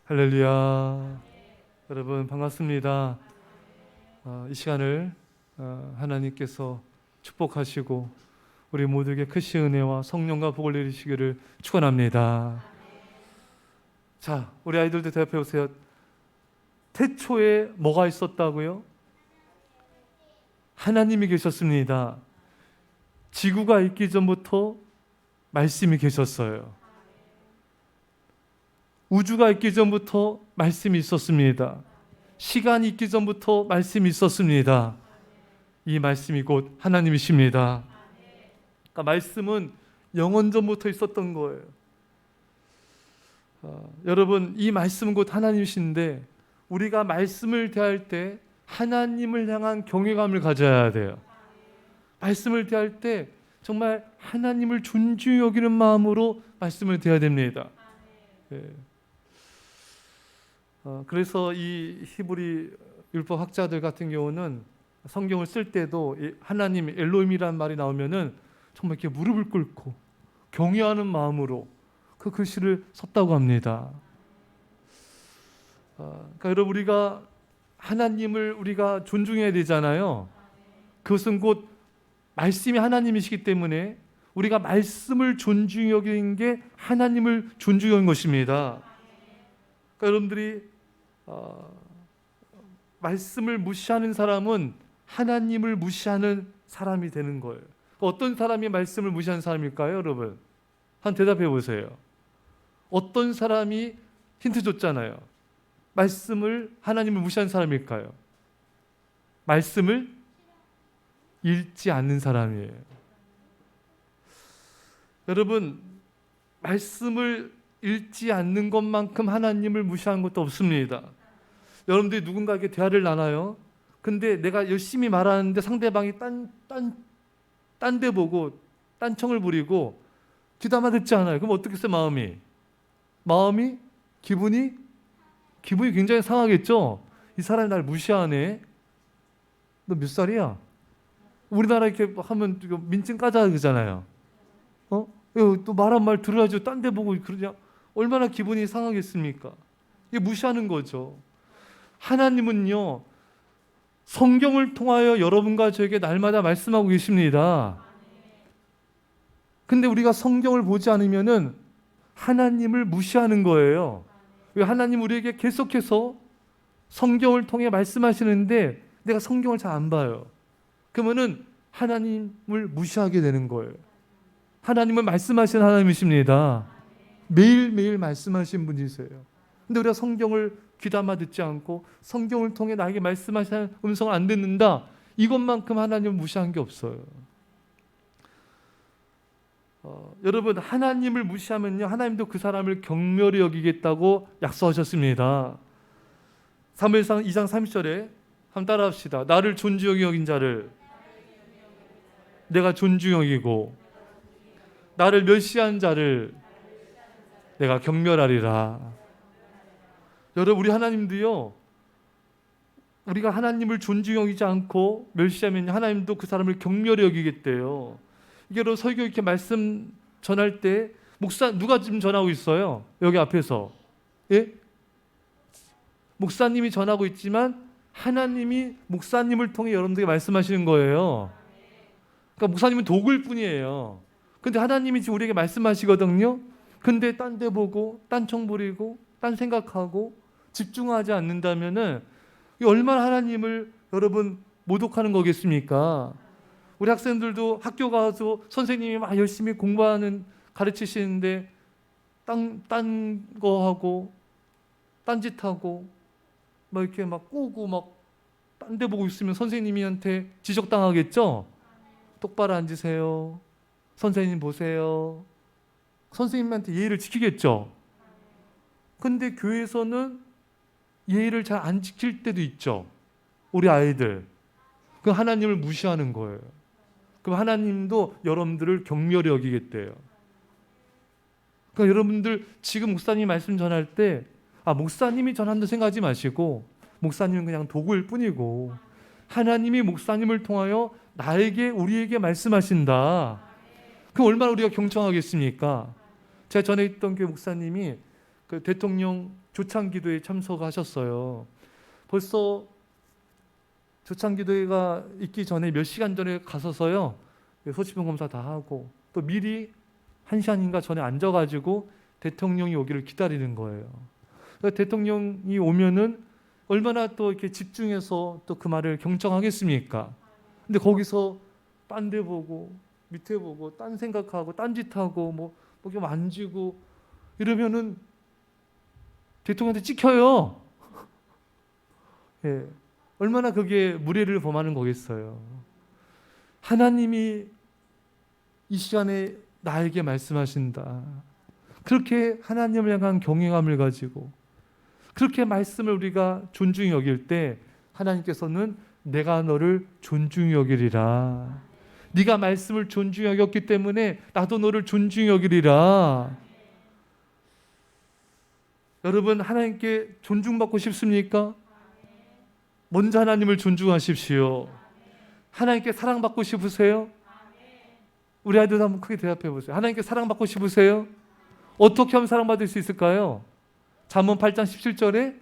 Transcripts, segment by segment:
할렐루야. 여러분 반갑습니다. 이 시간을 하나님께서 축복하시고 우리 모두에게 크신 은혜와 성령과 복을 내리시기를 축원합니다. 자, 우리 아이들도 대답해 보세요. 태초에 뭐가 있었다고요? 하나님이 계셨습니다. 지구가 있기 전부터 말씀이 계셨어요. 우주가 있기 전부터 말씀이 있었습니다. 시간이 있기 전부터 말씀이 있었습니다. 이 말씀이 곧 하나님이십니다. 그러니까 말씀은 영원 전부터 있었던 거예요. 여러분, 이 말씀은 곧 하나님이신데 우리가 말씀을 대할 때 하나님을 향한 경외감을 가져야 돼요. 말씀을 대할 때 정말 하나님을 존중히 여기는 마음으로 말씀을 대해야 됩니다. 그래서 이 히브리 율법 학자들 같은 경우는 성경을 쓸 때도 하나님 엘로힘이라는 말이 나오면은 정말 이렇게 무릎을 꿇고 경외하는 마음으로 그 글씨를 썼다고 합니다. 그러니까 여러분, 우리가 하나님을 우리가 존중해야 되잖아요. 그것은 곧 말씀이 하나님이시기 때문에 우리가 말씀을 존중히 여기는 게 하나님을 존중히 여기는 것입니다. 그러니까 여러분들이 말씀을 무시하는 사람은 하나님을 무시하는 사람이 되는 거예요. 어떤 사람이 말씀을 무시하는 사람일까요, 여러분? 한 대답해 보세요. 어떤 사람이 힌트 줬잖아요. 말씀을 하나님을 무시하는 사람일까요? 말씀을 읽지 않는 사람이에요. 여러분, 말씀을 읽지 않는 것만큼 하나님을 무시하는 것도 없습니다. 여러분들이 누군가에게 대화를 나눠요. 근데 내가 열심히 말하는데 상대방이 딴 데 보고 딴청을 부리고 귀담아 듣지 않아요. 그럼 어떻겠어요, 마음이? 기분이 굉장히 상하겠죠? 이 사람이 날 무시하네. 너 몇 살이야? 우리나라 이렇게 하면 민증 까자 그러잖아요. 또 말한 말 들어야죠. 딴 데 보고 그러냐? 얼마나 기분이 상하겠습니까? 이게 무시하는 거죠. 하나님은요, 성경을 통하여 여러분과 저에게 날마다 말씀하고 계십니다. 근데 우리가 성경을 보지 않으면은 하나님을 무시하는 거예요. 하나님 우리에게 계속해서 성경을 통해 말씀하시는데 내가 성경을 잘 안 봐요. 그러면은 하나님을 무시하게 되는 거예요. 하나님은 말씀하시는 하나님이십니다. 매일매일 말씀하시는 분이세요. 근데 우리가 성경을 귀담아 듣지 않고 성경을 통해 나에게 말씀하시는 음성을 안 듣는다. 이것만큼 하나님을 무시한 게 없어요. 여러분, 하나님을 무시하면요, 하나님도 그 사람을 경멸히 여기겠다고 약속하셨습니다. 사무엘상 2장 30절에 한번 따라합시다. 나를 존중히 여긴 자를 내가 존중히 여기고 나를 멸시한 자를 내가 경멸하리라. 여러분, 우리 하나님도요, 우리가 하나님을 존중히 여기지 않고 멸시하면 하나님도 그 사람을 경멸히 여기겠대요. 이게 여러분, 설교 이렇게 말씀 전할 때 누가 지금 전하고 있어요? 여기 앞에서. 예? 목사님이 전하고 있지만 하나님이 목사님을 통해 여러분들에게 말씀하시는 거예요. 그러니까 목사님은 도구일 뿐이에요. 근데 하나님이 지금 우리에게 말씀하시거든요. 근데 딴 데 보고 딴청 부리고 딴 생각하고 집중하지 않는다면은 얼마나 하나님을 여러분 모독하는 거겠습니까? 우리 학생들도 학교 가서 선생님이 막 열심히 가르치시는데 딴 거 하고 딴짓하고 막 이렇게 막 꾸고 막 딴 데 보고 있으면 선생님한테 지적당하겠죠? 똑바로 앉으세요. 선생님 보세요. 선생님한테 예의를 지키겠죠? 근데 교회에서는 예의를 잘 안 지킬 때도 있죠. 우리 아이들. 그 하나님을 무시하는 거예요. 그럼 하나님도 여러분들을 경멸히 여기겠대요. 그러니까 여러분들 지금 목사님이 말씀 전할 때 목사님이 전한다 생각하지 마시고 목사님은 그냥 도구일 뿐이고 하나님이 목사님을 통하여 우리에게 말씀하신다. 그럼 얼마나 우리가 경청하겠습니까? 제가 전에 있던 교회 목사님이 그 대통령 조창기도에 참석하셨어요. 벌써 조창기도회가 있기 전에 몇 시간 전에 가서서요, 소지품 검사 다 하고 또 미리 1시간인가 전에 앉아가지고 대통령이 오기를 기다리는 거예요. 그러니까 대통령이 오면은 얼마나 또 이렇게 집중해서 또 그 말을 경청하겠습니까? 근데 거기서 딴 데 보고 밑에 보고 딴 생각하고 딴짓하고 뭐 이렇게 만지고 이러면은 대통령한테 찍혀요. 예, 얼마나 그게 무례를 범하는 거겠어요. 하나님이 이 시간에 나에게 말씀하신다. 그렇게 하나님을 향한 경외감을 가지고 그렇게 말씀을 우리가 존중히 여길 때 하나님께서는 내가 너를 존중히 여기리라. 네가 말씀을 존중히 여겼기 때문에 나도 너를 존중히 여기리라. 여러분, 하나님께 존중받고 싶습니까? 먼저 하나님을 존중하십시오. 하나님께 사랑받고 싶으세요? 우리 아이들 한번 크게 대답해 보세요. 하나님께 사랑받고 싶으세요? 어떻게 하면 사랑받을 수 있을까요? 잠언 8장 17절에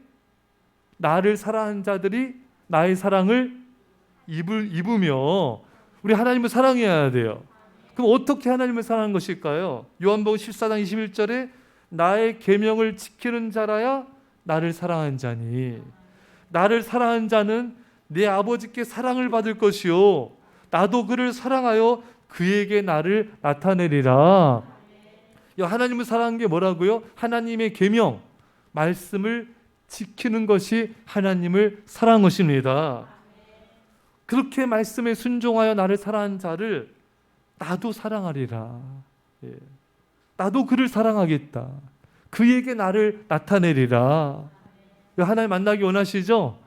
나를 사랑하는 자들이 나의 사랑을 입으며, 우리 하나님을 사랑해야 돼요. 그럼 어떻게 하나님을 사랑하는 것일까요? 요한복음 14장 21절에 나의 계명을 지키는 자라야 나를 사랑한 자니, 나를 사랑한 자는 내 아버지께 사랑을 받을 것이요 나도 그를 사랑하여 그에게 나를 나타내리라. 하나님을 사랑하는 게 뭐라고요? 하나님의 계명, 말씀을 지키는 것이 하나님을 사랑한 것입니다. 그렇게 말씀에 순종하여 나를 사랑한 자를 나도 사랑하리라. 나도 그를 사랑하겠다. 그에게 나를 나타내리라. 하나님 만나기 원하시죠?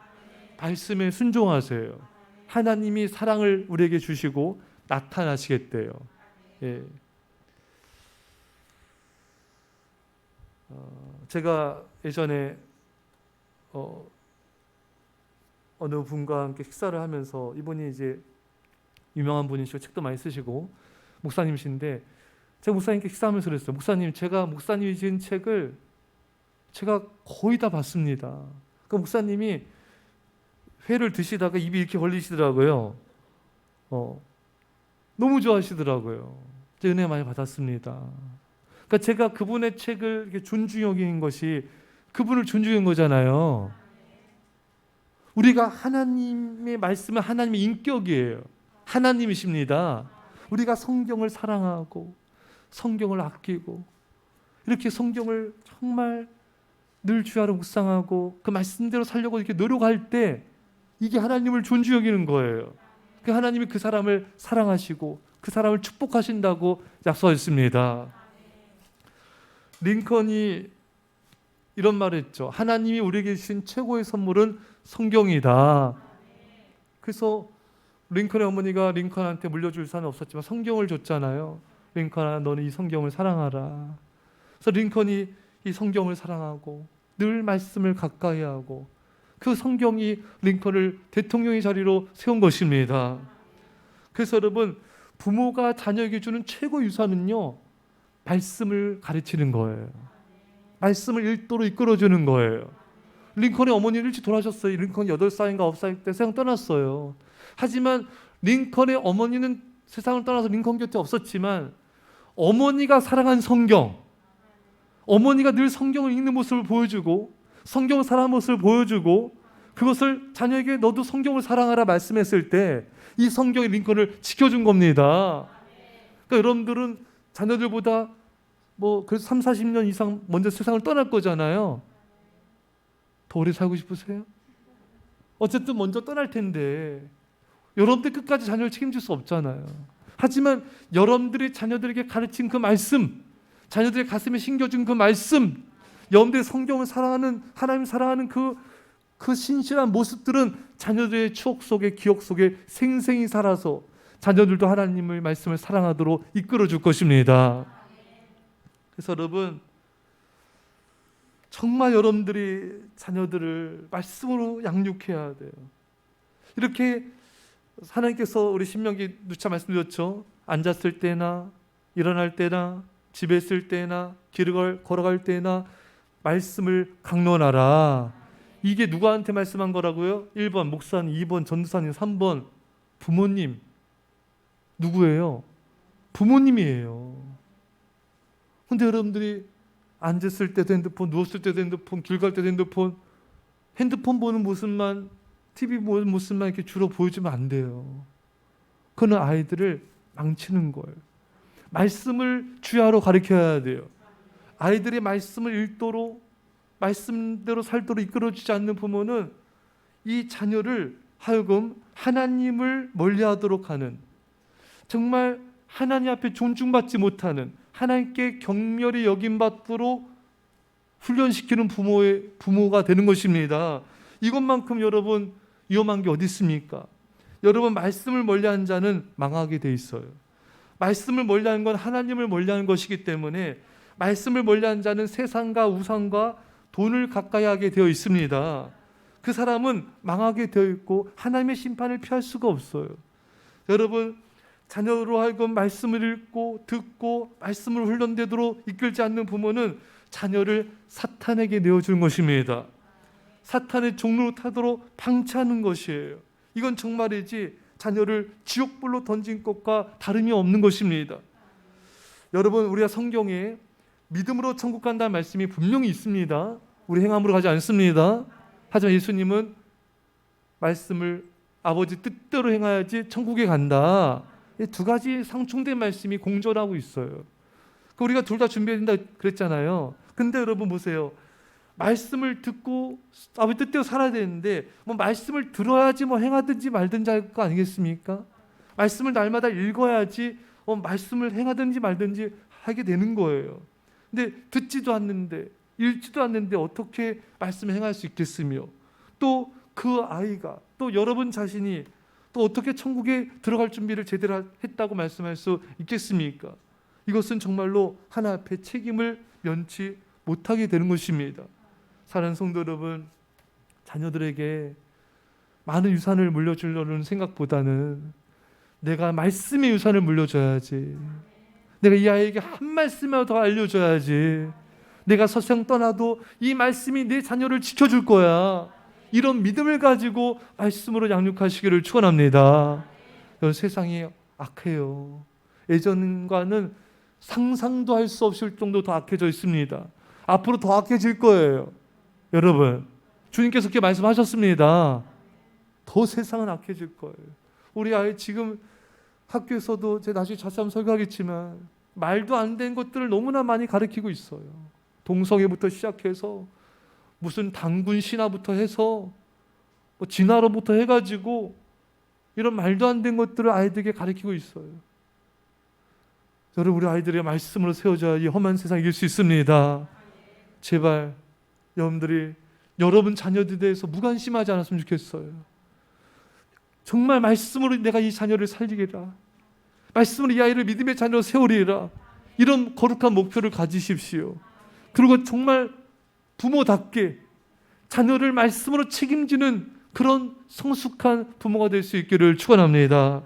말씀에 순종하세요. 하나님이 사랑을 우리에게 주시고 나타나시겠대요. 예. 제가 예전에 어느 분과 함께 식사를 하면서, 이분이 이제 유명한 분이시고 책도 많이 쓰시고 목사님이신데, 제가 목사님께 식사하면서 그랬어요. 목사님, 제가 목사님이 지은 책을 제가 거의 다 봤습니다. 그 목사님이 회를 드시다가 입이 이렇게 걸리시더라고요. 너무 좋아하시더라고요. 제가 은혜 많이 받았습니다. 그러니까 제가 그분의 책을 이렇게 존중히 여기는 것이 그분을 존중한 거잖아요. 우리가 하나님의 말씀은 하나님의 인격이에요. 하나님이십니다. 우리가 성경을 사랑하고 성경을 아끼고 이렇게 성경을 정말 늘 주야로 묵상하고 그 말씀대로 살려고 이렇게 노력할 때 이게 하나님을 존중히 여기는 거예요. 그 하나님이 그 사람을 사랑하시고 그 사람을 축복하신다고 약속하셨습니다. 링컨이 이런 말을 했죠. 하나님이 우리에게 주신 최고의 선물은 성경이다. 그래서 링컨의 어머니가 링컨한테 물려줄 산은 없었지만 성경을 줬잖아요. 링컨아, 너는 이 성경을 사랑하라. 그래서 링컨이 이 성경을 사랑하고 늘 말씀을 가까이 하고 그 성경이 링컨을 대통령의 자리로 세운 것입니다. 그래서 여러분, 부모가 자녀에게 주는 최고 유산은요, 말씀을 가르치는 거예요. 말씀을 일도로 이끌어주는 거예요. 링컨의 어머니는 일찍 돌아가셨어요. 링컨이 8살인가 9살 때 세상 떠났어요. 하지만 링컨의 어머니는 세상을 떠나서 링컨 곁에 없었지만 어머니가 사랑한 성경, 어머니가 늘 성경을 읽는 모습을 보여주고 성경을 사랑하는 모습을 보여주고 그것을 자녀에게 너도 성경을 사랑하라 말씀했을 때 이 성경이 링컨을 지켜준 겁니다. 그러니까 여러분들은 자녀들보다 그래서 3, 40년 이상 먼저 세상을 떠날 거잖아요. 더 오래 살고 싶으세요? 어쨌든 먼저 떠날 텐데 여러분들 끝까지 자녀를 책임질 수 없잖아요. 하지만 여러분들이 자녀들에게 가르친 그 말씀, 자녀들의 가슴에 심겨준 그 말씀, 여러분들의 성경을 사랑하는, 하나님 사랑하는 그 신실한 모습들은 자녀들의 추억 속에, 기억 속에 생생히 살아서 자녀들도 하나님의 말씀을 사랑하도록 이끌어 줄 것입니다. 그래서 여러분, 정말 여러분들이 자녀들을 말씀으로 양육해야 돼요. 이렇게 하나님께서 우리 신명기 누차 말씀드렸죠. 앉았을 때나 일어날 때나 집에 있을 때나 길을 걸어갈 때나 말씀을 강론하라. 이게 누구한테 말씀한 거라고요? 1번 목사님, 2번 전도사님, 3번 부모님. 누구예요? 부모님이에요. 근데 여러분들이 앉았을 때도 핸드폰, 누웠을 때도 핸드폰, 길 갈 때도 핸드폰 보는 모습만, TV 보는 모습만 이렇게 주로 보여주면 안 돼요. 그는 아이들을 망치는 거예요. 말씀을 주야로 가르쳐야 돼요. 아이들이 말씀을 읽도록, 말씀대로 살도록 이끌어주지 않는 부모는 이 자녀를 하여금 하나님을 멀리하도록 하는, 정말 하나님 앞에 존중받지 못하는, 하나님께 경멸이 여김받도록 훈련시키는 부모가 되는 것입니다. 이것만큼 여러분 위험한 게 어디 있습니까? 여러분, 말씀을 멀리하는 자는 망하게 돼 있어요. 말씀을 멀리하는 건 하나님을 멀리하는 것이기 때문에 말씀을 멀리하는 자는 세상과 우상과 돈을 가까이 하게 되어 있습니다. 그 사람은 망하게 되어 있고 하나님의 심판을 피할 수가 없어요. 여러분, 자녀로 하여금 말씀을 읽고 듣고 말씀을 훈련되도록 이끌지 않는 부모는 자녀를 사탄에게 내어주는 것입니다. 사탄의 종로로 타도록 방치하는 것이에요. 이건 정말이지 자녀를 지옥불로 던진 것과 다름이 없는 것입니다. 여러분, 우리가 성경에 믿음으로 천국 간다는 말씀이 분명히 있습니다. 우리 행함으로 가지 않습니다. 하지만 예수님은 말씀을 아버지 뜻대로 행해야지 천국에 간다. 이 두 가지 상충된 말씀이 공존하고 있어요. 우리가 둘 다 준비해야 된다 그랬잖아요. 근데 여러분 보세요. 말씀을 듣고 아버지 뜻대로 살아야 되는데 뭐 말씀을 들어야지 뭐 행하든지 말든지 할 거 아니겠습니까? 말씀을 날마다 읽어야지 말씀을 행하든지 말든지 하게 되는 거예요. 근데 듣지도 않는데 읽지도 않는데 어떻게 말씀을 행할 수 있겠으며, 또 그 아이가, 또 여러분 자신이 또 어떻게 천국에 들어갈 준비를 제대로 했다고 말씀할 수 있겠습니까? 이것은 정말로 하나 앞에 책임을 면치 못하게 되는 것입니다. 사랑하는 성도 여러분, 자녀들에게 많은 유산을 물려주려는 생각보다는 내가 말씀의 유산을 물려줘야지, 내가 이 아이에게 한 말씀이라도 더 알려줘야지, 내가 서생 떠나도 이 말씀이 내 자녀를 지켜줄 거야, 이런 믿음을 가지고 말씀으로 양육하시기를 축원합니다. 세상이 악해요. 예전과는 상상도 할 수 없을 정도 더 악해져 있습니다. 앞으로 더 악해질 거예요. 여러분, 주님께서 그렇게 말씀하셨습니다. 더 세상은 악해질 거예요. 우리 아이 지금 학교에서도 제가 나중에 자세히 한번 설교하겠지만 말도 안 되는 것들을 너무나 많이 가르치고 있어요. 동성애부터 시작해서 무슨 당군 신화부터 해서 진화로부터 해가지고 이런 말도 안 되는 것들을 아이들에게 가르치고 있어요. 여러분, 우리 아이들의 말씀으로 세워져야 이 험한 세상 이길 수 있습니다. 제발 여러분들이 여러분 자녀들에 대해서 무관심하지 않았으면 좋겠어요. 정말 말씀으로 내가 이 자녀를 살리리라, 말씀으로 이 아이를 믿음의 자녀로 세우리라, 이런 거룩한 목표를 가지십시오. 그리고 정말 부모답게 자녀를 말씀으로 책임지는 그런 성숙한 부모가 될 수 있기를 축원합니다.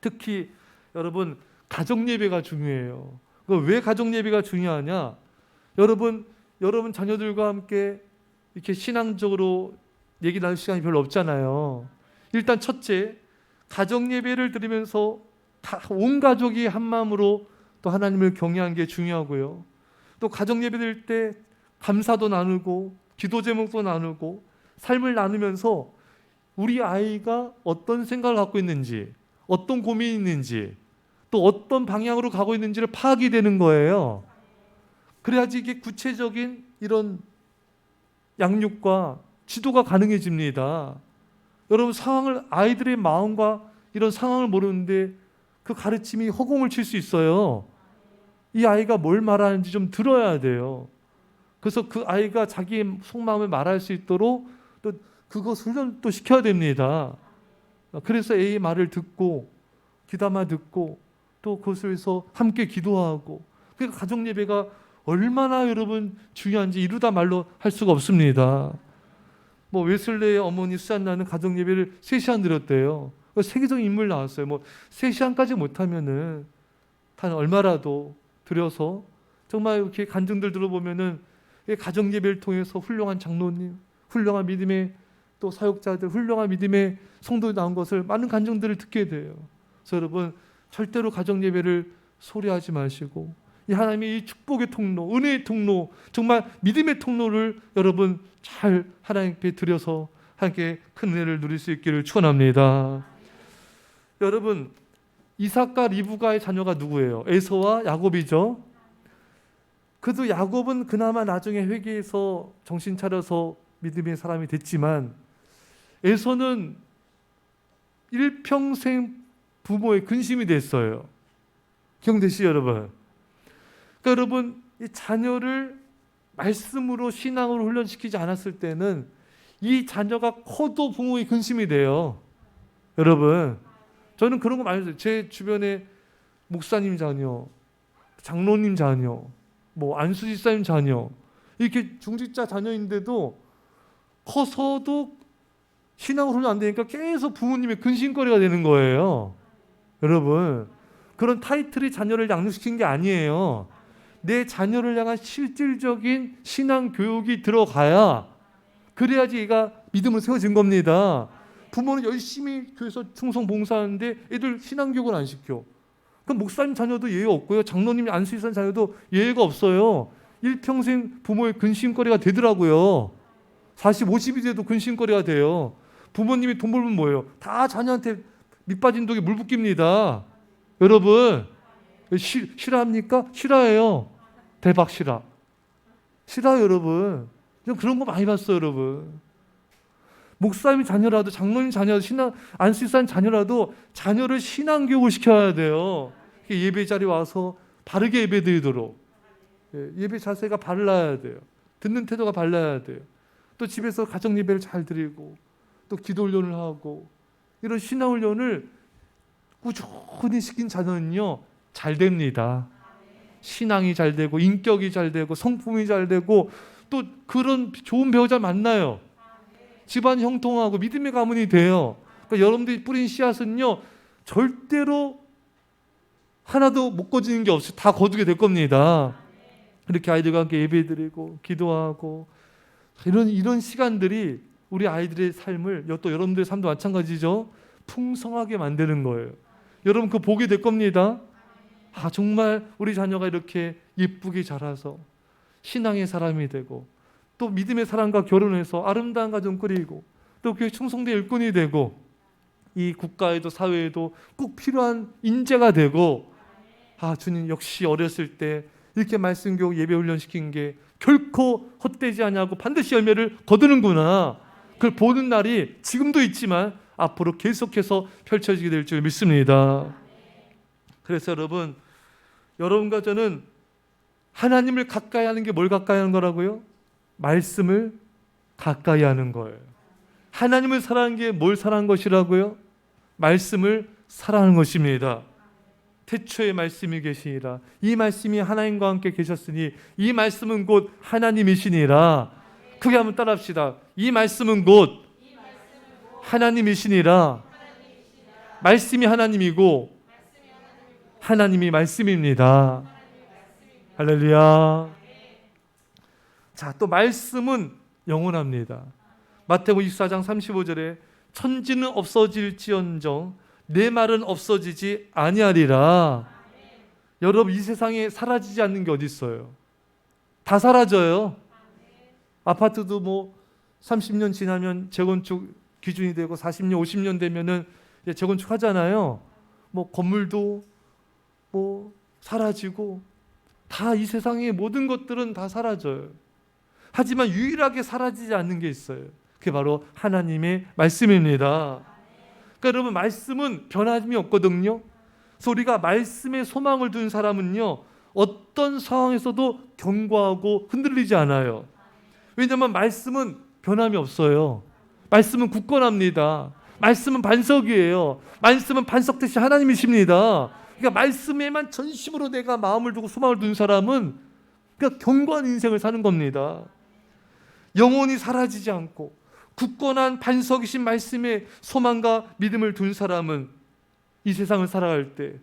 특히 여러분, 가정 예배가 중요해요. 왜 가정 예배가 중요하냐? 여러분 자녀들과 함께 이렇게 신앙적으로 얘기 나눌 시간이 별로 없잖아요. 일단 첫째, 가정 예배를 드리면서 온 가족이 한 마음으로 또 하나님을 경외하는 게 중요하고요. 또 가정 예배 드릴 때 감사도 나누고 기도 제목도 나누고 삶을 나누면서 우리 아이가 어떤 생각을 갖고 있는지, 어떤 고민이 있는지, 또 어떤 방향으로 가고 있는지를 파악이 되는 거예요. 그래야지 이게 구체적인 이런 양육과 지도가 가능해집니다. 여러분, 아이들의 마음과 이런 상황을 모르는데 그 가르침이 허공을 칠 수 있어요. 이 아이가 뭘 말하는지 좀 들어야 돼요. 그래서 그 아이가 자기 속마음을 말할 수 있도록 또 그것 훈련도 시켜야 됩니다. 그래서 A의 말을 듣고 귀담아 듣고 또 그것에서 함께 기도하고, 그러니까 가정 예배가 얼마나 여러분 중요한지 이루다 말로 할 수가 없습니다. 웨슬레의 어머니 수잔나는 가정 예배를 3시간 드렸대요. 세계적인 인물 나왔어요. 3시간까지 못하면은 단 얼마라도 드려서, 정말 이렇게 간증들 들어보면은 가정 예배를 통해서 훌륭한 장로님, 훌륭한 믿음의 또 사역자들, 훌륭한 믿음의 성도들이 나온 것을 많은 간증들을 듣게 돼요. 그래서 여러분 절대로 가정 예배를 소리하지 마시고 이 하나님의 이 축복의 통로, 은혜의 통로, 정말 믿음의 통로를 여러분 잘 하나님께 드려서 함께 큰 은혜를 누릴 수 있기를 축원합니다. 여러분 이삭과 리브가의 자녀가 누구예요? 에서와 야곱이죠. 그래도 야곱은 그나마 나중에 회개해서 정신 차려서 믿음의 사람이 됐지만 에서는 일평생 부모의 근심이 됐어요. 기억되시죠 여러분? 그러니까 여러분 이 자녀를 말씀으로 신앙으로 훈련시키지 않았을 때는 이 자녀가 커도 부모의 근심이 돼요. 여러분 저는 그런 거 많이 했어요. 제 주변에 목사님 자녀, 장로님 자녀, 뭐 안수집사님 자녀 이렇게 중직자 자녀인데도 커서도 신앙을 훈련 안 되니까 계속 부모님의 근심거리가 되는 거예요. 여러분 그런 타이틀이 자녀를 양육시킨 게 아니에요. 내 자녀를 향한 실질적인 신앙 교육이 들어가야 그래야지 얘가 믿음을 세워진 겁니다. 부모는 열심히 교회에서 충성 봉사하는데 애들 신앙 교육을 안 시켜. 그럼 목사님 자녀도 예외 없고요. 장로님 안수집사 자녀도 예외가 없어요. 일평생 부모의 근심거리가 되더라고요. 40, 50이 돼도 근심거리가 돼요. 부모님이 돈 벌면 뭐예요? 다 자녀한테 밑빠진 독에 물 붓깁니다. 여러분 싫어합니까? 싫어해요. 대박 싫어. 싫어요 여러분. 그런 거 많이 봤어요 여러분. 목사님 자녀라도 장로님 자녀라도 신앙 안수집사님 자녀라도 자녀를 신앙 교육을 시켜야 돼요. 예배 자리에 와서 바르게 예배 드리도록 예배 자세가 발라야 돼요. 듣는 태도가 발라야 돼요. 또 집에서 가정 예배를 잘 드리고 또 기도 훈련을 하고 이런 신앙 훈련을 꾸준히 시킨 자녀는요 잘 됩니다. 신앙이 잘 되고 인격이 잘 되고 성품이 잘 되고 또 그런 좋은 배우자 만나요. 집안이 형통하고 믿음의 가문이 돼요. 그러니까 여러분들이 뿌린 씨앗은요 절대로 하나도 못 거지는 게 없이 다 거두게 될 겁니다. 이렇게 아이들과 함께 예배드리고 기도하고 이런 시간들이 우리 아이들의 삶을 또 여러분들의 삶도 마찬가지죠. 풍성하게 만드는 거예요. 여러분 그거 보게 될 겁니다. 정말 우리 자녀가 이렇게 예쁘게 자라서 신앙의 사람이 되고 또 믿음의 사람과 결혼해서 아름다운 가정 꾸리고 또 교회 충성된 일꾼이 되고 이 국가에도 사회에도 꼭 필요한 인재가 되고 주님 역시 어렸을 때 이렇게 말씀 교육 예배 훈련 시킨 게 결코 헛되지 않냐고 반드시 열매를 거두는구나. 그걸 보는 날이 지금도 있지만 앞으로 계속해서 펼쳐지게 될 줄 믿습니다. 그래서 여러분과 저는 하나님을 가까이 하는 게 뭘 가까이 하는 거라고요? 말씀을 가까이 하는 거예요. 하나님을 사랑하는 게 뭘 사랑하는 것이라고요? 말씀을 사랑하는 것입니다. 태초에 말씀이 계시니라. 이 말씀이 하나님과 함께 계셨으니 이 말씀은 곧 하나님이시니라. 크게 한번 따라합시다. 이 말씀은 곧 하나님이시니라. 말씀이 하나님이고 하나님이 말씀입니다. 할렐루야. 자, 또 말씀은 영원합니다. 마태복음 24장 35절에 천지는 없어질지언정 내 말은 없어지지 아니하리라. 여러분 이 세상에 사라지지 않는 게 어디 있어요? 다 사라져요. 아파트도 뭐 30년 지나면 재건축 기준이 되고 40년, 50년 되면은 재건축 하잖아요. 뭐 건물도 뭐 사라지고 다 이 세상의 모든 것들은 다 사라져요. 하지만 유일하게 사라지지 않는 게 있어요. 그게 바로 하나님의 말씀입니다. 그러니까 여러분 말씀은 변함이 없거든요. 그래서 우리가 말씀에 소망을 둔 사람은요 어떤 상황에서도 견고하고 흔들리지 않아요. 왜냐하면 말씀은 변함이 없어요. 말씀은 굳건합니다. 말씀은 반석이에요. 말씀은 반석 대신 하나님이십니다. 그러니까 말씀에만 전심으로 내가 마음을 두고 소망을 둔 사람은 그러니까 견고한 인생을 사는 겁니다. 영원히 사라지지 않고 굳건한 반석이신 말씀에 소망과 믿음을 둔 사람은 이 세상을 살아갈 때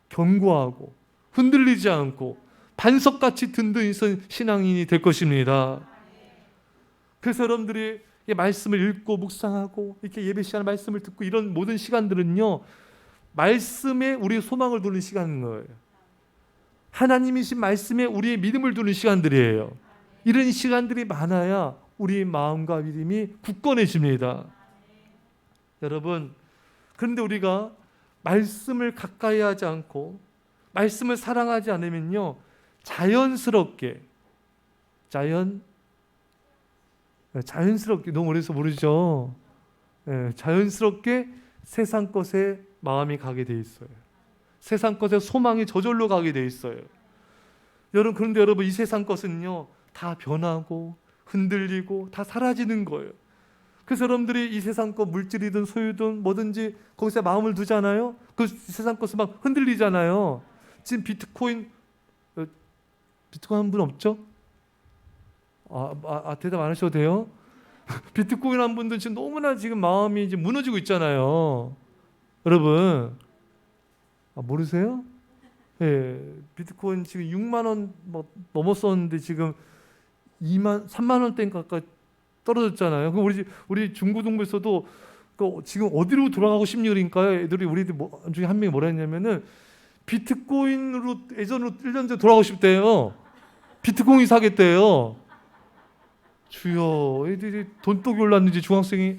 견고하고 흔들리지 않고 반석같이 든든히 선 신앙인이 될 것입니다. 그래서 여러분들이 이 말씀을 읽고 묵상하고 이렇게 예배 시간 말씀을 듣고 이런 모든 시간들은요, 말씀에 우리의 소망을 두는 시간인 거예요. 하나님이신 말씀에 우리의 믿음을 두는 시간들이에요. 이런 시간들이 많아야 우리의 마음과 믿음이 굳건해집니다. 여러분, 그런데 우리가 말씀을 가까이 하지 않고 말씀을 사랑하지 않으면요, 자연스럽게 너무 오래서 모르죠. 자연스럽게 세상 것에 마음이 가게 돼 있어요. 세상 것에 소망이 저절로 가게 돼 있어요. 여러분, 그런데 여러분, 이 세상 것은요, 다 변하고 흔들리고 다 사라지는 거예요. 그래서 여러분들이 이 세상 것, 물질이든 소유든 뭐든지 거기서 마음을 두잖아요. 그 세상 것은 막 흔들리잖아요. 지금 비트코인 한 분 없죠? 대답 안 하셔도 돼요. 비트코인 한 분들 지금 너무나 지금 마음이 이제 무너지고 있잖아요. 여러분, 모르세요? 예, 비트코인 지금 6만 원 뭐 넘었었는데 지금 3만 원대 가까이 떨어졌잖아요. 그럼 우리 중고등부에서도 지금 어디로 돌아가고 싶니 그러니까 애들이 우리들 중에 한 명이 뭐라 했냐면은 비트코인으로 예전으로 1년 전에 돌아가고 싶대요. 비트코인 사겠대요. 주여, 애들이 돈독이 올랐는지 중학생이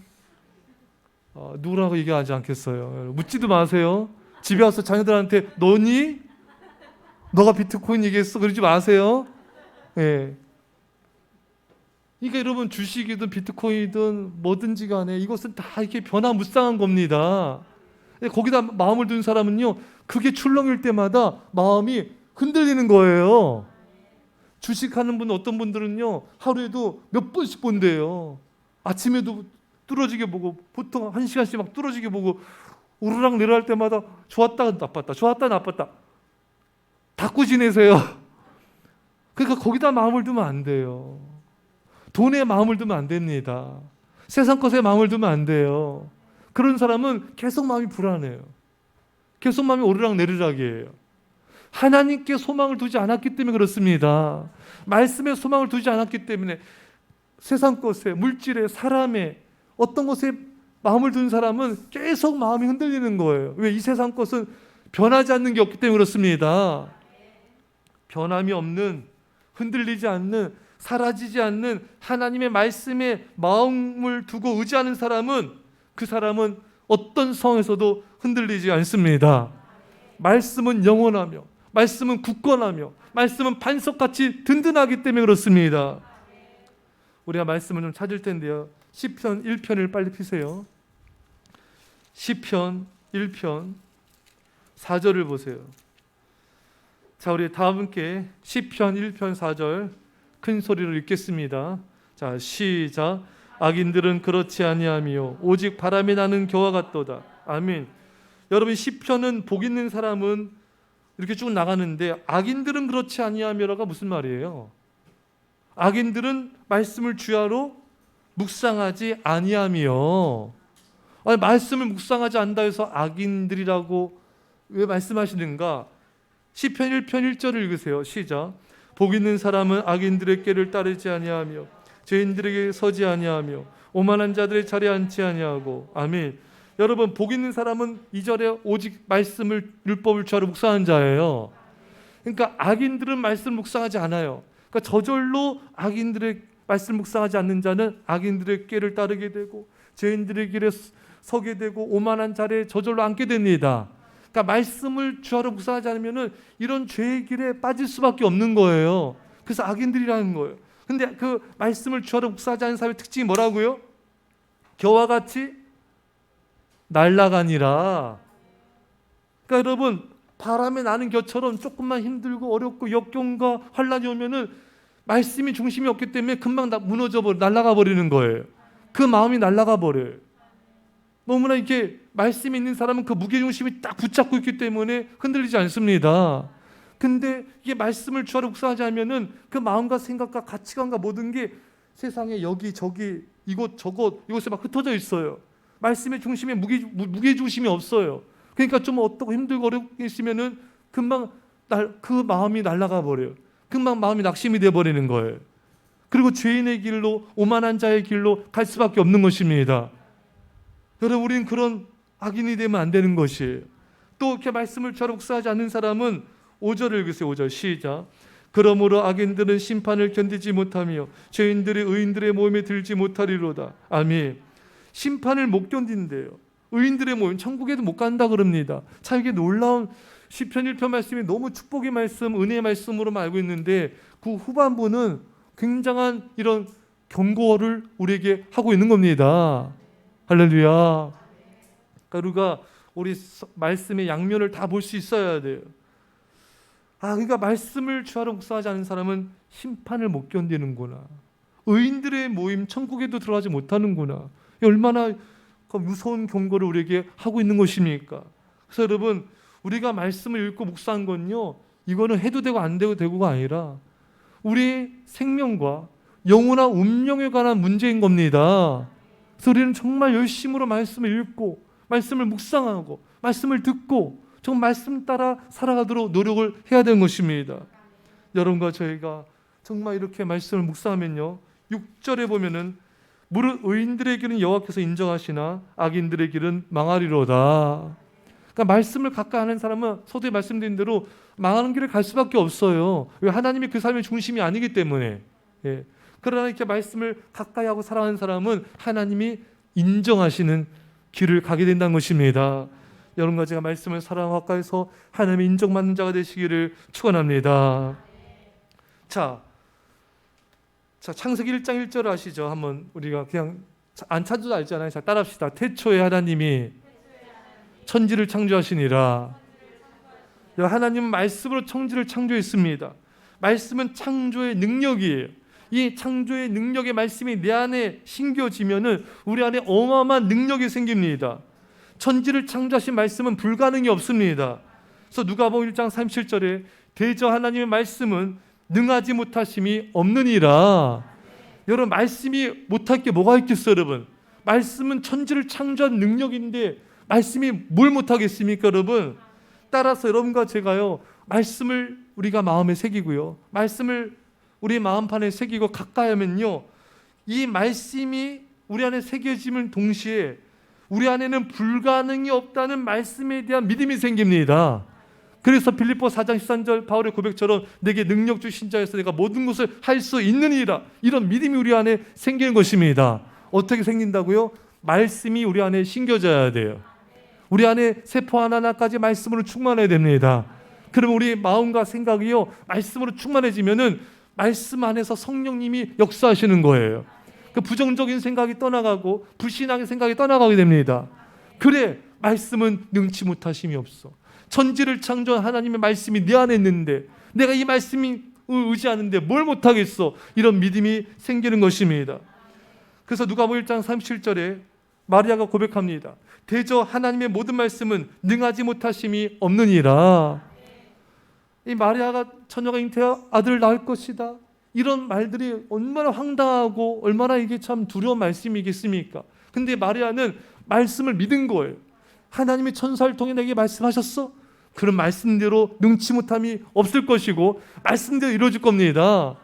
누구라고 얘기하지 않겠어요. 묻지도 마세요. 집에 와서 자녀들한테 너니? 너가 비트코인 얘기했어? 그러지 마세요. 예. 그러니까 여러분, 주식이든 비트코인이든 뭐든지 간에 이것은 다 이렇게 변화무쌍한 겁니다. 거기다 마음을 두는 사람은요, 그게 출렁일 때마다 마음이 흔들리는 거예요. 주식하는 분, 어떤 분들은요, 하루에도 몇 번씩 본대요. 아침에도 뚫어지게 보고, 보통 1시간씩 막 뚫어지게 보고, 우르락 내려갈 때마다 좋았다 나빴다, 좋았다 나빴다 닫고 지내세요. 그러니까 거기다 마음을 두면 안 돼요. 돈에 마음을 두면 안 됩니다. 세상 것에 마음을 두면 안 돼요. 그런 사람은 계속 마음이 불안해요. 계속 마음이 오르락 내리락이에요. 하나님께 소망을 두지 않았기 때문에 그렇습니다. 말씀에 소망을 두지 않았기 때문에 세상 것에, 물질에, 사람에, 어떤 것에 마음을 두는 사람은 계속 마음이 흔들리는 거예요. 왜? 이 세상 것은 변하지 않는 게 없기 때문에 그렇습니다. 변함이 없는, 흔들리지 않는, 사라지지 않는 하나님의 말씀에 마음을 두고 의지하는 사람은, 그 사람은 어떤 상황에서도 흔들리지 않습니다. 말씀은 영원하며, 말씀은 굳건하며, 말씀은 반석같이 든든하기 때문에 그렇습니다. 우리가 말씀을 좀 찾을 텐데요, 시편 1편을 빨리 피세요. 시편 1편 4절을 보세요. 자, 우리 다 함께 시편 1편 4절 큰 소리로 읽겠습니다. 자, 시작. 악인들은 그렇지 아니하며 오직 바람이 나는 겨와 같도다. 아멘. 여러분, 시편은 복 있는 사람은 이렇게 쭉 나가는데, 악인들은 그렇지 아니하며라가 무슨 말이에요? 악인들은 말씀을 주야로 묵상하지 아니하며. 아니, 말씀을 묵상하지 않는다 해서 악인들이라고 왜 말씀하시는가? 시편 1편 1절을 읽으세요. 시작. 복 있는 사람은 악인들의 꾀를 따르지 아니하며 죄인들에게 서지 아니하며 오만한 자들의 자리에 앉지 아니하고. 아멘. 여러분, 복 있는 사람은 2절에 오직 말씀을, 율법을 주야로 묵상한 자예요. 그러니까 악인들은 말씀을 묵상하지 않아요. 그러니까 저절로 악인들의 말씀 묵상하지 않는 자는 악인들의 꾀를 따르게 되고 죄인들의 길에 서게 되고 오만한 자리에 저절로 앉게 됩니다. 그러니까 말씀을 주야로 묵상하지 않으면 이런 죄의 길에 빠질 수밖에 없는 거예요. 그래서 악인들이라는 거예요. 근데 그 말씀을 주야로 묵상하지 않는 사람의 특징이 뭐라고요? 겨와 같이 날아가니라. 그러니까 여러분, 바람에 나는 겨처럼 조금만 힘들고 어렵고 역경과 환란이 오면은 말씀이 중심이 없기 때문에 금방 날아가 버리는 거예요. 그 마음이 날아가 버려요. 너무나 이렇게 말씀이 있는 사람은 그 무게중심이 딱 붙잡고 있기 때문에 흔들리지 않습니다. 근데 이게 말씀을 주야로 묵상하지 않으면은 그 마음과 생각과 가치관과 모든 게 세상에 여기 저기 이곳 저곳 이곳에 막 흩어져 있어요. 말씀의 중심에 무게중심이 없어요. 그러니까 좀 어떻고 힘들고 어렵게 있으면은 금방 그 마음이 날아가 버려요. 금방 마음이 낙심이 되어버리는 거예요. 그리고 죄인의 길로, 오만한 자의 길로 갈 수밖에 없는 것입니다. 여러분, 우리는 그런 악인이 되면 안 되는 것이에요. 또 이렇게 말씀을 잘 묵상하지 않는 사람은 5절을 읽으세요. 5절 시작. 그러므로 악인들은 심판을 견디지 못하며 죄인들이 의인들의 모임에 들지 못하리로다. 아멘. 심판을 못 견딘대요. 의인들의 모임, 천국에도 못 간다 그럽니다. 참 이게 놀라운 시편 1편 말씀이 너무 축복의 말씀, 은혜의 말씀으로만 알고 있는데 그 후반부는 굉장한 이런 경고를 우리에게 하고 있는 겁니다. 할렐루야. 그러니까 우리 말씀의 양면을 다 볼 수 있어야 돼요. 그러니까 말씀을 주하러 묵상하지 않는 사람은 심판을 못 견디는구나. 의인들의 모임, 천국에도 들어가지 못하는구나. 얼마나 무서운 경고를 우리에게 하고 있는 것입니까? 그래서 여러분, 우리가 말씀을 읽고 묵상한 건요, 이거는 해도 되고 안 돼도 되고가 아니라 우리의 생명과 영혼과 운명에 관한 문제인 겁니다. 그래서 우리는 정말 열심으로 말씀을 읽고 말씀을 묵상하고 말씀을 듣고 정말 말씀 따라 살아가도록 노력을 해야 되는 것입니다. 여러분과 저희가 정말 이렇게 말씀을 묵상하면요, 6절에 보면은 무릇 의인들의 길은 여호와께서 인정하시나 악인들의 길은 망하리로다. 그러니까 말씀을 가까이 하는 사람은 서두에 말씀드린 대로 망하는 길을 갈 수밖에 없어요. 왜? 하나님이 그 삶의 중심이 아니기 때문에. 예. 그러나 이렇게 말씀을 가까이 하고 살아가는 사람은 하나님이 인정하시는 길을 가게 된다는 것입니다. 여러분과 제가 말씀을 사랑하고 가까이서 하나님의 인정받는 자가 되시기를 축원합니다. 자, 창세기 1장 1절 아시죠? 한번 우리가 그냥 안 찾아도 알잖아요. 자, 따라합시다. 태초에 하나님이 천지를 창조하시니라. 하나님은 말씀으로 천지를 창조했습니다. 말씀은 창조의 능력이에요. 이 창조의 능력의 말씀이 내 안에 심겨지면은 우리 안에 어마어마한 능력이 생깁니다. 천지를 창조하신 말씀은 불가능이 없습니다. 그래서 누가복음 1장 37절에 대저 하나님의 말씀은 능하지 못하심이 없느니라. 여러분, 말씀이 못할 게 뭐가 있겠어요, 여러분? 말씀은 천지를 창조한 능력인데 말씀이 뭘 못하겠습니까, 여러분? 따라서 여러분과 제가요, 말씀을 우리가 마음에 새기고요, 말씀을 우리 마음판에 새기고 가까이 하면요, 이 말씀이 우리 안에 새겨짐을 동시에 우리 안에는 불가능이 없다는 말씀에 대한 믿음이 생깁니다. 그래서 빌립보 4장 13절 바울의 고백처럼 내게 능력 주신 자에서 내가 모든 것을 할 수 있느니라, 이런 믿음이 우리 안에 생기는 것입니다. 어떻게 생긴다고요? 말씀이 우리 안에 심겨져야 돼요. 우리 안에 세포 하나하나까지 말씀으로 충만해야 됩니다. 그러면 우리 마음과 생각이요, 말씀으로 충만해지면은 말씀 안에서 성령님이 역사하시는 거예요. 그 부정적인 생각이 떠나가고 불신앙의 생각이 떠나가게 됩니다. 그래, 말씀은 능치 못하심이 없어. 천지를 창조한 하나님의 말씀이 내 안에 있는데 내가 이 말씀이 의지하는데 뭘 못하겠어. 이런 믿음이 생기는 것입니다. 그래서 누가복음 1장 37절에 마리아가 고백합니다. 대저 하나님의 모든 말씀은 능하지 못하심이 없느니라. 이 마리아가 처녀가 잉태하여 아들을 낳을 것이다, 이런 말들이 얼마나 황당하고 얼마나 이게 참 두려운 말씀이겠습니까? 근데 마리아는 말씀을 믿은 거예요. 하나님이 천사를 통해 내게 말씀하셨어? 그런 말씀대로 능치 못함이 없을 것이고 말씀대로 이루어질 겁니다.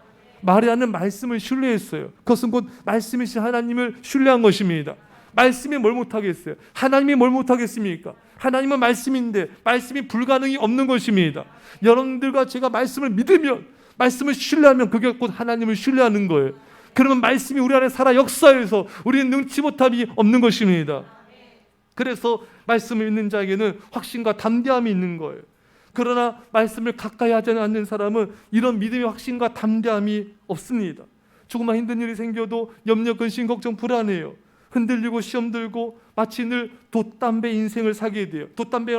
마리아는 말씀을 신뢰했어요. 그것은 곧 말씀이신 하나님을 신뢰한 것입니다. 말씀이 뭘 못하겠어요? 하나님이 뭘 못하겠습니까? 하나님은 말씀인데 말씀이 불가능이 없는 것입니다. 여러분들과 제가 말씀을 믿으면, 말씀을 신뢰하면 그게 곧 하나님을 신뢰하는 거예요. 그러면 말씀이 우리 안에 살아 역사해서 우리는 능치 못함이 없는 것입니다. 그래서 말씀을 읽는 자에게는 확신과 담대함이 있는 거예요. 그러나 말씀을 가까이 하지 않는 사람은 이런 믿음의 확신과 담대함이 없습니다. 조금만 힘든 일이 생겨도 염려, 근심, 걱정, 불안해요. 흔들리고 시험 들고 마치 늘 돛담배 인생을 살게 돼요. 돛담배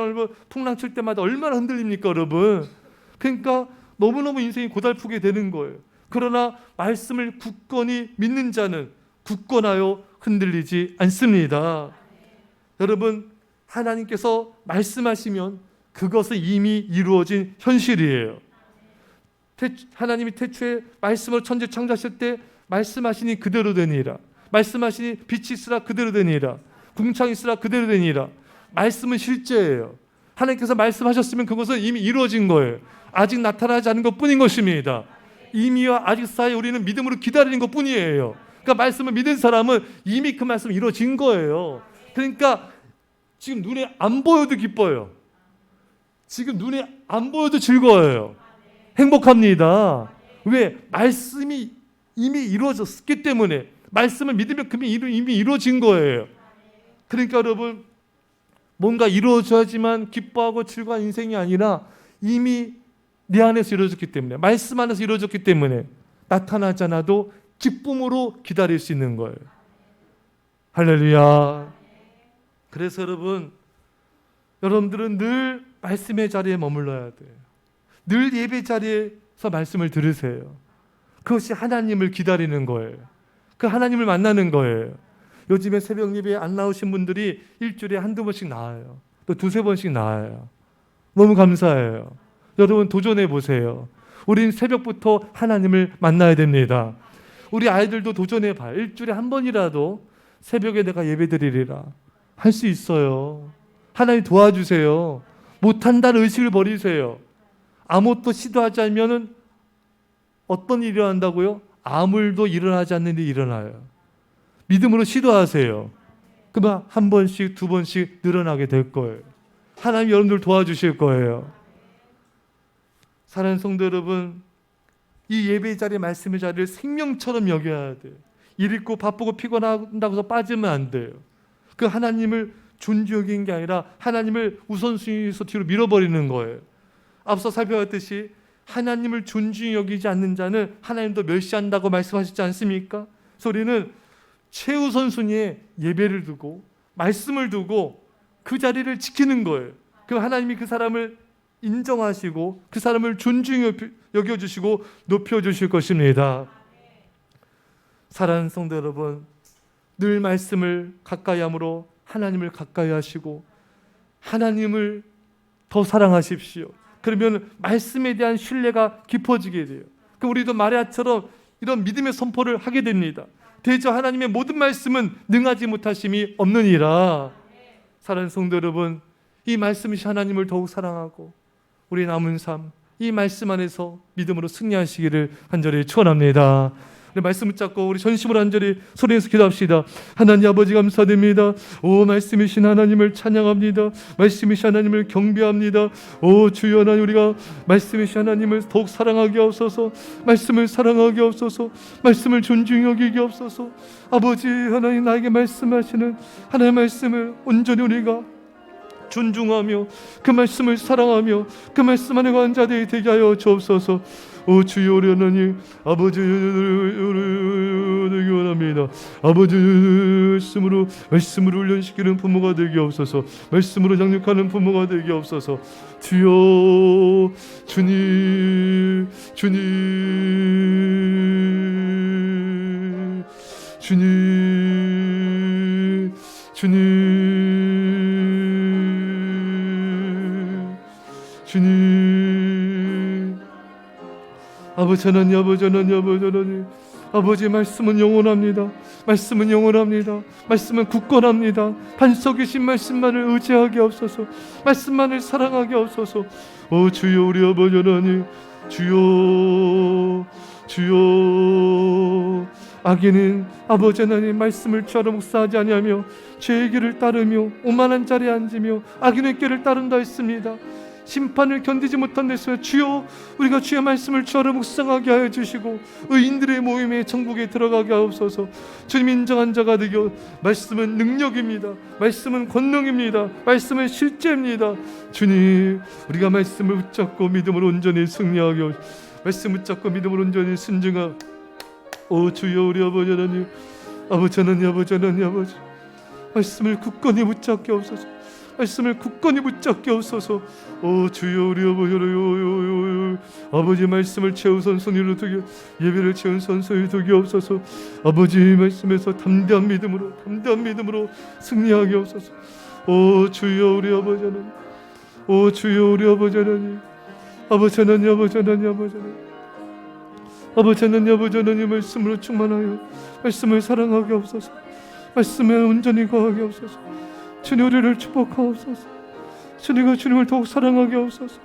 풍랑 칠 때마다 얼마나 흔들립니까, 여러분? 그러니까 너무너무 인생이 고달프게 되는 거예요. 그러나 말씀을 굳건히 믿는 자는 굳건하여 흔들리지 않습니다. 여러분, 하나님께서 말씀하시면 그것은 이미 이루어진 현실이에요. 하나님이 태초에 말씀으로 천지 창조하실 때 말씀하시니 그대로 되니라. 말씀하시니 빛이 있으라 그대로 되니라. 궁창이 있으라 그대로 되니라. 말씀은 실제예요. 하나님께서 말씀하셨으면 그것은 이미 이루어진 거예요. 아직 나타나지 않은 것뿐인 것입니다. 이미와 아직 사이에 우리는 믿음으로 기다리는 것 뿐이에요. 그러니까 말씀을 믿은 사람은 이미 그 말씀이 이루어진 거예요. 그러니까 지금 눈에 안 보여도 기뻐요. 지금 눈에 안 보여도 즐거워요. 행복합니다. 왜? 말씀이 이미 이루어졌기 때문에. 말씀을 믿으면 그게 이미 이루어진 거예요. 그러니까 여러분, 뭔가 이루어져야지만 기뻐하고 즐거운 인생이 아니라 이미 내 안에서 이루어졌기 때문에, 말씀 안에서 이루어졌기 때문에 나타나지 않아도 기쁨으로 기다릴 수 있는 거예요. 할렐루야. 그래서 여러분들은 늘 말씀의 자리에 머물러야 돼요. 늘 예배 자리에서 말씀을 들으세요. 그것이 하나님을 기다리는 거예요. 그 하나님을 만나는 거예요. 요즘에 새벽 예배에 안 나오신 분들이 일주일에 한두 번씩 나와요. 또 두세 번씩 나와요. 너무 감사해요. 여러분 도전해 보세요. 우린 새벽부터 하나님을 만나야 됩니다. 우리 아이들도 도전해 봐요. 일주일에 한 번이라도 새벽에 내가 예배 드리리라. 할 수 있어요. 하나님 도와주세요. 못한다는 의식을 버리세요. 아무것도 시도하지 않으면 어떤 일이 일어난다고요? 아무 일도 일어나지 않는 일이 일어나요. 믿음으로 시도하세요. 그러면 한 번씩, 두 번씩 늘어나게 될 거예요. 하나님 여러분들 도와주실 거예요. 사랑하는 성도 여러분, 이 예배 자리, 말씀의 자리를 생명처럼 여겨야 돼요. 일 있고 바쁘고 피곤한다고 해서 빠지면 안 돼요. 그 하나님을 존중 여기는 게 아니라 하나님을 우선순위에서 뒤로 밀어버리는 거예요. 앞서 살펴봤듯이 하나님을 존중히 여기지 않는 자는 하나님도 멸시한다고 말씀하셨지 않습니까? 그래서 우리는 최우선 순위에 예배를 두고 말씀을 두고 그 자리를 지키는 거예요. 그럼 하나님이 그 사람을 인정하시고 그 사람을 존중히 여겨주시고 높여주실 것입니다. 사랑하는 성도 여러분, 늘 말씀을 가까이 함으로 하나님을 가까이 하시고 하나님을 더 사랑하십시오. 그러면 말씀에 대한 신뢰가 깊어지게 돼요. 그럼 우리도 마리아처럼 이런 믿음의 선포를 하게 됩니다. 대저 하나님의 모든 말씀은 능하지 못하심이 없느니라. 사랑하는 성도 여러분, 이 말씀이 하나님을 더욱 사랑하고 우리 남은 삶, 이 말씀 안에서 믿음으로 승리하시기를 간절히 축원합니다. 말씀 붙잡고 우리 전심으로 간절히 소리내서 기도합시다. 하나님 아버지 감사드립니다. 오 말씀이신 하나님을 찬양합니다. 말씀이신 하나님을 경배합니다. 오 주여 하나님, 우리가 말씀이신 하나님을 더욱 사랑하게 하옵소서. 말씀을 사랑하게 하옵소서. 말씀을 존중히 여기게 하옵소서. 아버지 하나님, 나에게 말씀하시는 하나님의 말씀을 온전히 우리가 존중하며 그 말씀을 사랑하며 그 말씀 안에 거한 자들이 되게 하여 주옵소서. 오 주여, 우리 하나님 아버지 되기 원합니다. 아버지 말씀으로 훈련시키는 부모가 되게 없어서, 말씀으로 장육하는 부모가 되게 없어서. 주여, 주님 아버지 하나님, 아버지 말씀은 영원합니다. 말씀은 영원합니다. 말씀은 굳건합니다. 반석이신 말씀만을 의지하게 없어서, 말씀만을 사랑하게 없어서. 오 주여, 우리 아버지 하나님, 주여 악인은 아버지 하나님 말씀을 취하러 묵상하지 아니하며 죄의 길을 따르며 오만한 자리에 앉으며 악인의 길을 따른다 했습니다. 심판을 견디지 못한 데서 주여, 우리가 주의 말씀을 취하러 묵상하게 하여 주시고 의인들의 모임에 천국에 들어가게 하옵소서. 주님 인정한 자가 되게. 말씀은 능력입니다. 말씀은 권능입니다. 말씀은 실제입니다. 주님, 우리가 말씀을 붙잡고 믿음으로 온전히 승리하게 하옵소서. 말씀 붙잡고 믿음으로 온전히 순종하오. 오 주여, 우리 아버지 하나님, 아버지 말씀을 굳건히 붙잡게 하옵소서. 말씀을 굳건히 붙잡게 하옵소서. 오 주여, 우리 아버지 말씀을 최우선 순위로 두게, 예배를 최우선 순위로 두게 하옵소서. 아버지 말씀에서 담대한 믿음으로 승리하게 하옵소서. 오 주여, 우리 아버지 하나님, 오 주여, 우리 아버지 하나님, 아버지 하나님 말씀으로 충만하여 말씀을 사랑하게 하옵소서. 말씀에 온전히 거하게 하옵소서. 주님, 우리를 축복하옵소서. 주님을 더욱 사랑하게 하옵소서.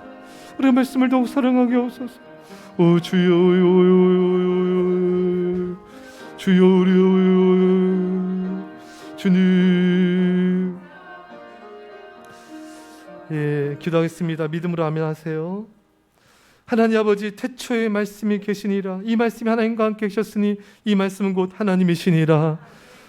우리의 말씀을 더욱 사랑하게 하옵소서. 오 주여 주여 우리 주님. 예, 기도하겠습니다. 믿음으로 아멘 하세요. 하나님 아버지, 태초에 말씀이 계시니라. 이 말씀이 하나님과 함께 계셨으니 이 말씀은 곧 하나님이시니라.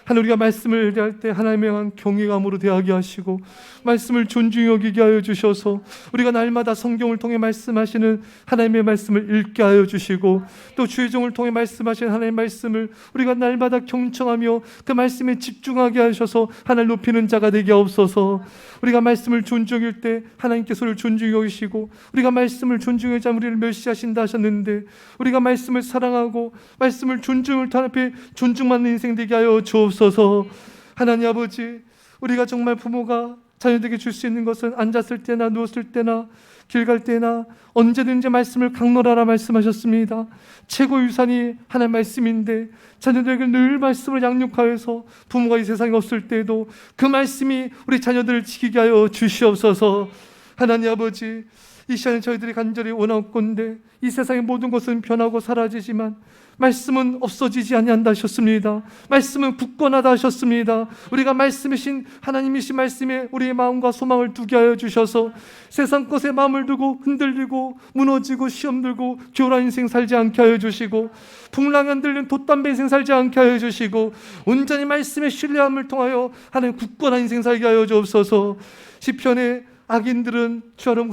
하나님, 우리가 말씀을 대할 때 하나님에 대한 경외감으로 대하게 하시고 말씀을 존중히 여기게 하여 주셔서 우리가 날마다 성경을 통해 말씀하시는 하나님의 말씀을 읽게 하여 주시고 또 주의 종을 통해 말씀하시는 하나님의 말씀을 우리가 날마다 경청하며 그 말씀에 집중하게 하셔서 하나님 높이는 자가 되게 하옵소서. 우리가 말씀을 존중할 때 하나님께서 우리를 존중히 여기시고 우리가 말씀을 존중하지 않으면 우리를 멸시하신다 하셨는데 우리가 말씀을 사랑하고 말씀을 존중을 앞에 존중받는 인생 되게 하여 주옵소서. 하나님 아버지, 우리가 정말 부모가 자녀들에게 줄 수 있는 것은 앉았을 때나 누웠을 때나 길 갈 때나 언제든지 말씀을 강론하라 말씀하셨습니다. 최고 유산이 하나님 말씀인데 자녀들에게 늘 말씀을 양육하여서 부모가 이 세상에 없을 때에도 그 말씀이 우리 자녀들을 지키게 하여 주시옵소서. 하나님 아버지, 이 시간에 저희들이 간절히 원하건대 이 세상의 모든 것은 변하고 사라지지만 말씀은 없어지지 아니한다 하셨습니다. 말씀은 굳건하다 하셨습니다. 우리가 말씀이신 하나님이신 말씀에 우리의 마음과 소망을 두게 하여 주셔서 세상 것에 마음을 두고 흔들리고 무너지고 시험 들고 교란 인생 살지 않게 하여 주시고 풍랑에 흔들린 돛담배 인생 살지 않게 하여 주시고 온전히 말씀의 신뢰함을 통하여 하나님 굳건한 인생 살게 하여 주옵소서. 시편에 악인들은 주야로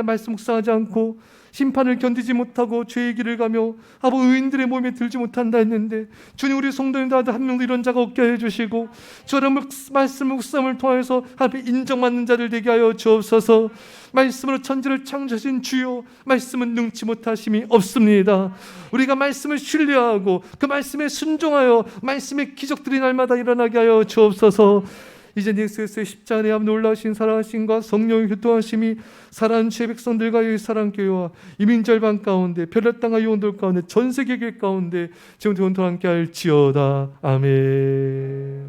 말씀 묵상하지 않고 심판을 견디지 못하고 죄의 길을 가며 의인들의 몸에 들지 못한다 했는데 주님, 우리 성도님들 한 명도 이런 자가 없게 해주시고 주야로 말씀 묵상을 통해서 하나님 인정받는 자들 되게 하여 주옵소서. 말씀으로 천지를 창조하신 주여, 말씀은 능치 못하심이 없습니다. 우리가 말씀을 신뢰하고 그 말씀에 순종하여 말씀의 기적들이 날마다 일어나게 하여 주옵소서. 이제 넥스의 십자가에 앞 놀라신 사랑하심과 성령의 교통하심이 사랑하는 주의 백성들과 사랑교회와 이민절반 가운데 별의 땅과 영혼들 가운데 전 세계 교회 가운데 지금부터 함께 할지어다. 아멘.